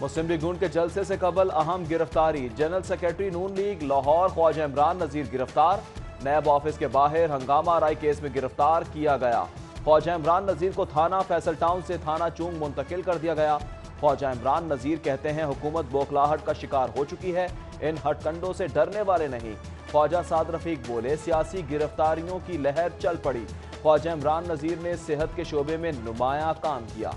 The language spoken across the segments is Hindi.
मुस्लिम लीग नून के जलसे से कबल अहम गिरफ्तारी। जनरल सेक्रेटरी नून लीग लाहौर ख्वाजा इमरान नजीर गिरफ्तार। नैब ऑफिस के बाहर हंगामा आराई केस में गिरफ्तार किया गया। ख्वाजा इमरान नजीर को थाना फैसल टाउन से थाना चूंग मुंतकिल कर दिया गया। ख्वाजा इमरान नजीर कहते हैं हुकूमत बौखलाहट का शिकार हो चुकी है, इन हटकंडों से डरने वाले नहीं। ख्वाजा साद रफीक बोले, सियासी गिरफ्तारियों की लहर चल पड़ी। ख्वाजा इमरान नजीर ने सेहत के शोबे में नुमाया काम किया।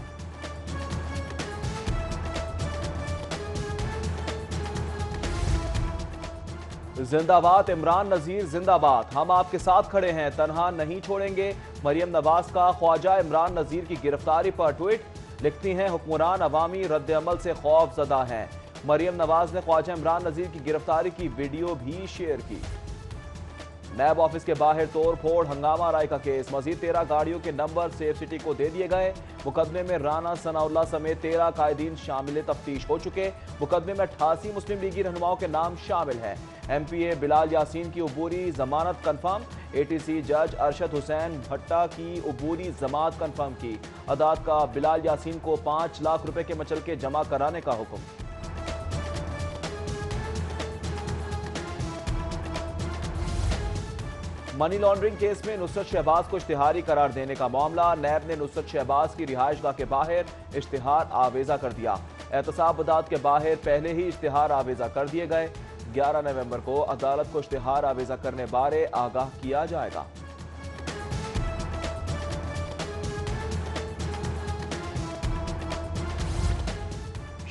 जिंदाबाद इमरान नजीर जिंदाबाद, हम आपके साथ खड़े हैं, तनहा नहीं छोड़ेंगे। मरियम नवाज का ख्वाजा इमरान नजीर की गिरफ्तारी पर ट्वीट। लिखती हैं हुक्मरान अवामी रद्द अमल से खौफजदा हैं। मरियम नवाज ने ख्वाजा इमरान नजीर की गिरफ्तारी की वीडियो भी शेयर की। नैब ऑफिस के बाहर तोड़ फोड़ हंगामा आराई का केस। मजीद 13 गाड़ियों के नंबर सेफ सिटी को दे दिए गए। मुकदमे में राना सनाउल्ला समेत 13 कायदीन शामिल तफ्तीश हो चुके। मुकदमे में 88 मुस्लिम लीगी रहनुमाओं के नाम शामिल हैं। MPA बिलाल यासीन की अबूरी जमानत कन्फर्म। ATC जज अरशद हुसैन भट्टा की अबूरी जमानत कन्फर्म की। अदालत का बिलाल यासीन को 5 लाख रुपए के मचलके जमा कराने का हुक्म। मनी लॉन्ड्रिंग केस में नुसरत शहबाज को इश्तिहारी करार देने का मामला। नैब ने नुसरत शहबाज की रिहाइशगाह के बाहर इश्तिहार आवेजा कर दिया। एहतसाब अदालत के बाहर पहले ही इश्तिहार आवेजा कर दिए गए। 11 नवंबर को अदालत को इश्तिहार आवेजा करने बारे आगाह किया जाएगा।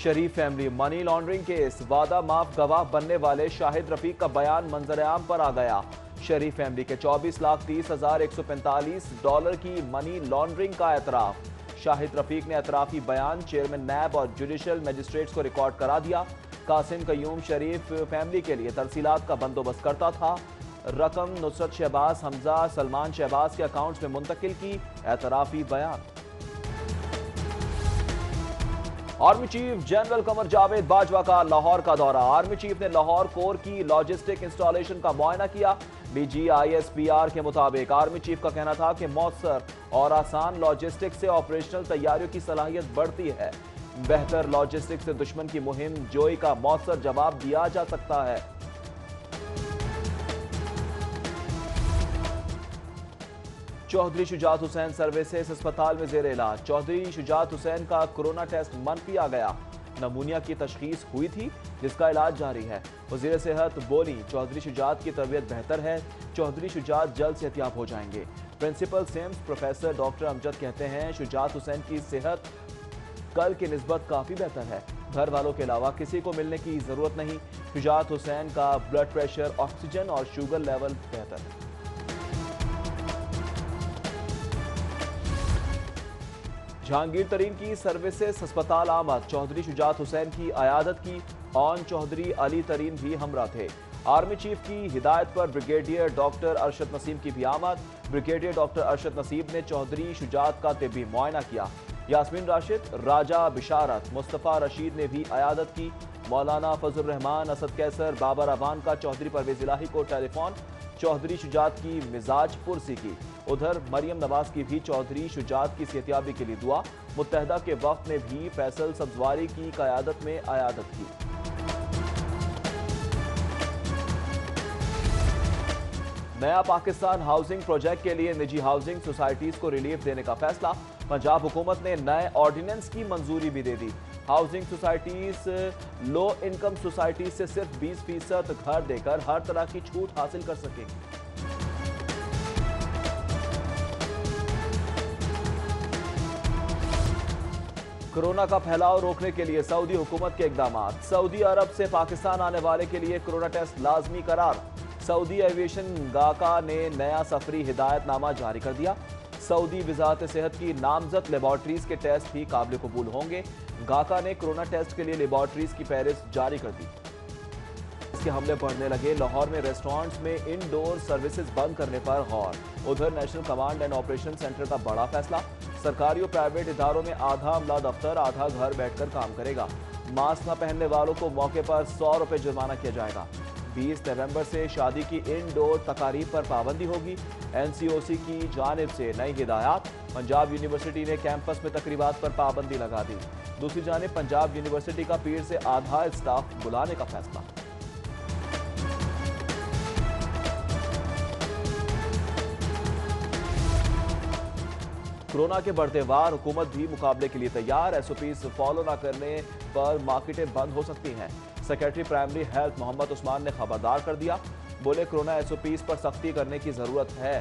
शरीफ फैमिली मनी लॉन्ड्रिंग केस। वादा माफ गवाह बनने वाले शाहिद रफीक का बयान मंजर-ए-आम पर आ गया। शरीफ फैमिली के 24,30,145 डॉलर की मनी लॉन्ड्रिंग का एतराफ। शाहिद रफीक ने एतराफी बयान चेयरमैन नैब और जुडिशल मजिस्ट्रेट्स को रिकॉर्ड करा दिया। कासिम कयूम शरीफ फैमिली के लिए तरसीलात का बंदोबस्त करता था। रकम नुसरत शहबाज, हमजा, सलमान शहबाज के अकाउंट्स में मुंतकिल की। एतराफी बयान। Army chief general Qamar Javed Bajwa का लाहौर का दौरा। आर्मी चीफ ने लाहौर कोर की लॉजिस्टिक इंस्टॉलेशन का मुआयना किया। DGISPR के मुताबिक आर्मी चीफ का कहना था कि मौसर और आसान लॉजिस्टिक से ऑपरेशनल तैयारियों की सलाहियत बढ़ती है। बेहतर लॉजिस्टिक से दुश्मन की मुहिम जोई का मौसर जवाब दिया जा सकता है। चौधरी शुजात हुसैन सर्विसेज अस्पताल में जेर इलाज। चौधरी शुजात हुसैन का कोरोना टेस्ट मनफी आ गया। नमूनिया की तशखीस हुई थी जिसका इलाज जारी है। वजीर सेहत बोली, चौधरी शुजात की तबीयत बेहतर है। चौधरी शुजात जल्द सेहतियाब हो जाएंगे। Principal SIMS professor doctor Amjad कहते हैं शुजात हुसैन की सेहत कल की निस्बत काफ़ी बेहतर है। घर वालों के अलावा किसी को मिलने की ज़रूरत नहीं। शुजात हुसैन का ब्लड प्रेशर, ऑक्सीजन और शुगर लेवल बेहतर है। जहांगीर तरीन की सर्विसेज अस्पताल आमद। चौधरी शुजात हुसैन की अयादत की। ऑन चौधरी अली तरीन भी हमरा थे। आर्मी चीफ की हिदायत पर ब्रिगेडियर डॉक्टर अरशद नसीम की भी आमद। ब्रिगेडियर डॉक्टर अरशद नसीम ने चौधरी शुजात का तिब्बी मुआयना किया। यास्मीन राशिद, राजा बिशारत, मुस्तफ़ा रशीद ने भी अयादत की। मौलाना फजल रहमान, असद कैसर, बाबर अवान का चौधरी परवेज इलाही को टेलीफोन। चौधरी शुजात की मिजाज पुरसी की। उधर मरियम नवाज की भी चौधरी शुजात की सेहतियाबी के लिए दुआ। मुत्तहदा के वक्त ने भी फैसल सब्जवारी की क़यादत में अयादत की। नया पाकिस्तान हाउसिंग प्रोजेक्ट के लिए निजी हाउसिंग सोसाइटीज को रिलीफ देने का फैसला। पंजाब हुकूमत ने नए ऑर्डिनेंस की मंजूरी भी दे दी। Housing societies low income societies से सिर्फ 20% घर देकर हर तरह की छूट हासिल कर सकेंगी। कोरोना का फैलाव रोकने के लिए सऊदी हुकूमत के इकदाम। सऊदी अरब से पाकिस्तान आने वाले के लिए कोरोना टेस्ट लाजमी करार। सऊदी एविएशन गाका ने नया सफरी हिदायतनामा जारी कर दिया। सऊदी वजारत सेहत की नामजद लेबॉर्ट्रीज के टेस्ट भी काबिल कबूल होंगे। गाका ने कोरोना टेस्ट के लिए लेबॉर्ट्रीज की फहरिस्त जारी कर दी। इसके हमले बढ़ने लगे। लाहौर में रेस्टोरेंट्स में इंडोर सर्विसेज बंद करने पर गौर। उधर national command and operation centre का बड़ा फैसला। सरकारी और प्राइवेट इदारों में आधा अमला दफ्तर, आधा घर बैठकर काम करेगा। मास्क न पहनने वालों को मौके पर 100 रुपए जुर्माना किया जाएगा। 20 नवंबर से शादी की इनडोर तकारीब पर पाबंदी होगी। एनसीओसी की जानिब से नई हिदायत। पंजाब यूनिवर्सिटी ने कैंपस में तकरीबात पर पाबंदी लगा दी। दूसरी जानिब पंजाब यूनिवर्सिटी का पीर से आधा स्टाफ बुलाने का फैसला। कोरोना के बढ़ते वार, हुकूमत भी मुकाबले के लिए तैयार। एसओपीज फॉलो न करने पर मार्केटें बंद हो सकती हैं। Secretary primary health Mohammad Usman ने खबरदार कर दिया। बोले कोरोना एसओपीज पर सख्ती करने की जरूरत है।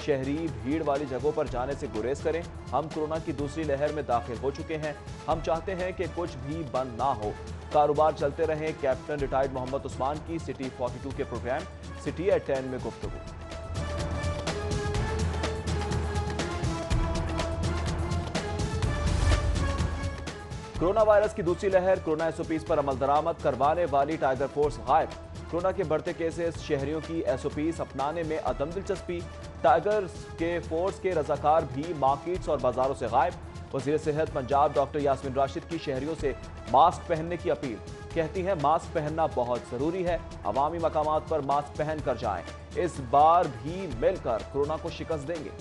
शहरी भीड़ वाली जगहों पर जाने से गुरेज करें। हम कोरोना की दूसरी लहर में दाखिल हो चुके हैं। हम चाहते हैं कि कुछ भी बंद ना हो, कारोबार चलते रहें। कैप्टन रिटायर्ड मोहम्मद उस्मान की सिटी 42 के प्रोग्राम सिटी एट 10 में गुफ्तगू। कोरोना वायरस की दूसरी लहर, कोरोना एसओपीज पर अमल दरामद करवाने वाली टाइगर फोर्स गायब। कोरोना के बढ़ते केसेस, शहरियों की एसओपीज अपनाने में अदम दिलचस्पी। टाइगर के फोर्स के रजाकार भी मार्केट्स और बाजारों से गायब। वजीर सेहत पंजाब डॉक्टर यास्मीन राशिद की शहरियों से मास्क पहनने की अपील। कहती हैं मास्क पहनना बहुत जरूरी है, अवामी मकामात पर मास्क पहन कर जाएं। इस बार भी मिलकर कोरोना को शिकस्त देंगे।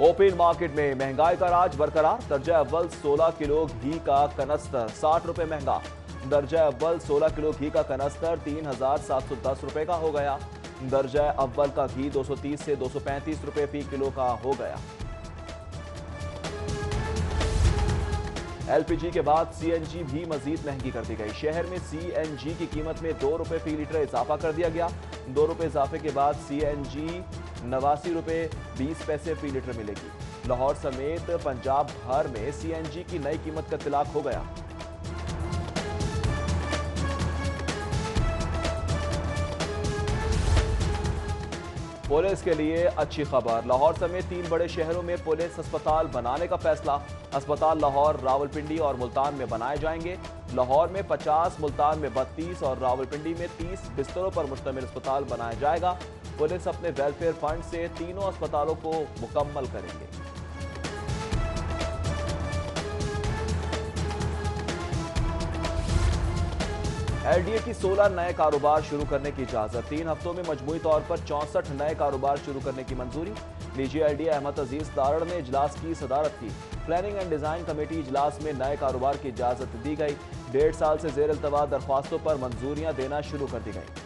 ओपन मार्केट में महंगाई का राज बरकरार। दर्जा अव्वल 16 किलो घी का कनस्तर 60 रुपए महंगा। दर्जा अव्वल 16 किलो घी का कनस्तर 3710 रुपए का हो गया। दर्जा अव्वल का घी 230 से 235 रुपए फी किलो का हो गया। एलपीजी के बाद सीएनजी भी मजीद महंगी कर दी गई। शहर में सीएनजी की कीमत में 2 रुपए फी लीटर इजाफा कर दिया गया। 2 रुपए इजाफे के बाद सीएनजी 89 रुपए 20 पैसे फी लीटर मिलेगी। लाहौर समेत पंजाब भर में सीएनजी की नई कीमत का इत्तलाक हो गया। पुलिस के लिए अच्छी खबर। लाहौर समेत 3 बड़े शहरों में पुलिस अस्पताल बनाने का फैसला। अस्पताल लाहौर, रावलपिंडी और मुल्तान में बनाए जाएंगे। लाहौर में 50, मुल्तान में 32 और रावलपिंडी में 30 बिस्तरों पर मुश्तमिल अस्पताल बनाया जाएगा। पुलिस अपने वेलफेयर फंड से तीनों अस्पतालों को मुकम्मल करेंगे। एलडीए की 16 नए कारोबार शुरू करने की इजाजत। 3 हफ्तों में मजमूई तौर पर 64 नए कारोबार शुरू करने की मंजूरी। निजी एलडीए अहमद अजीज दारड़ ने इजलास की सदारत की। प्लानिंग एंड डिजाइन कमेटी इजलास में नए कारोबार की इजाजत दी गई। 1.5 साल से जेर इल्तवा दरख्वास्तों पर मंजूरियां देना शुरू कर दी गई।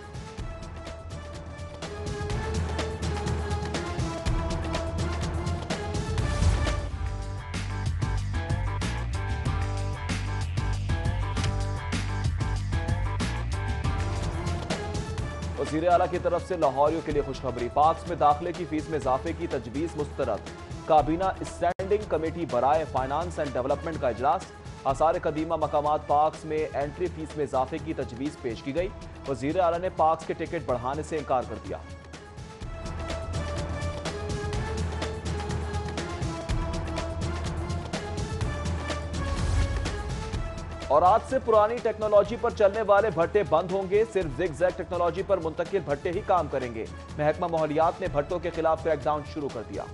वज़ीर आला की तरफ से लाहौरियों के लिए खुशखबरी। पार्क्स में दाखिले की फीस में इजाफे की तजवीज़ मुस्तरद। काबीना स्टैंडिंग कमेटी बराए फाइनेंस एंड डेवलपमेंट का इजलास। आसार कदीमा मकामात पार्क्स में एंट्री फीस में इजाफे की तजवीज़ पेश की गई। वज़ीर आला ने पार्क्स के टिकट बढ़ाने से इनकार कर दिया। और आज से पुरानी टेक्नोलॉजी पर चलने वाले भट्टे बंद होंगे। सिर्फ जिग-जैग टेक्नोलॉजी पर मुंतकिल भट्टे ही काम करेंगे। महकमा माहौलियात ने भट्टों के खिलाफ क्रैकडाउन शुरू कर दिया।